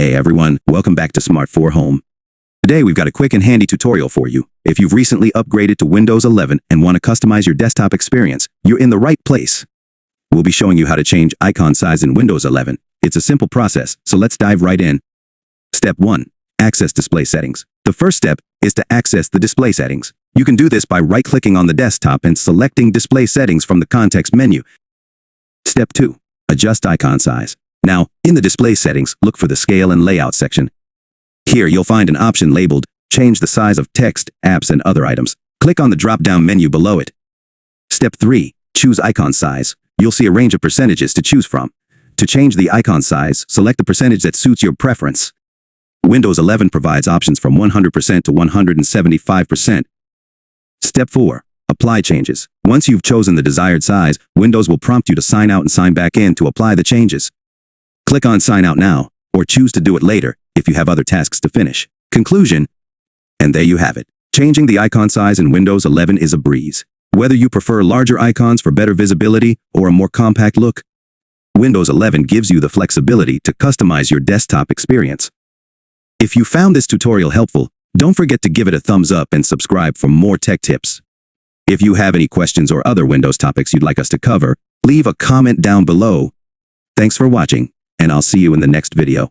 Hey everyone, welcome back to Smart 4 Home. Today we've got a quick and handy tutorial for you. If you've recently upgraded to Windows 11 and want to customize your desktop experience, you're in the right place. We'll be showing you how to change icon size in Windows 11. It's a simple process, so let's dive right in. Step 1. Access display settings. The first step is to access the display settings. You can do this by right-clicking on the desktop and selecting display settings from the context menu. Step 2. Adjust icon size. Now, in the display settings, look for the Scale and Layout section. Here you'll find an option labeled Change the size of text, apps, and other items. Click on the drop-down menu below it. Step 3. Choose icon size. You'll see a range of percentages to choose from. To change the icon size, select the percentage that suits your preference. Windows 11 provides options from 100% to 175%. Step 4. Apply changes. Once you've chosen the desired size, Windows will prompt you to sign out and sign back in to apply the changes. Click on Sign Out Now, or choose to do it later if you have other tasks to finish. Conclusion. And there you have it. Changing the icon size in Windows 11 is a breeze. Whether you prefer larger icons for better visibility or a more compact look, Windows 11 gives you the flexibility to customize your desktop experience. If you found this tutorial helpful, don't forget to give it a thumbs up and subscribe for more tech tips. If you have any questions or other Windows topics you'd like us to cover, leave a comment down below. Thanks for watching, and I'll see you in the next video.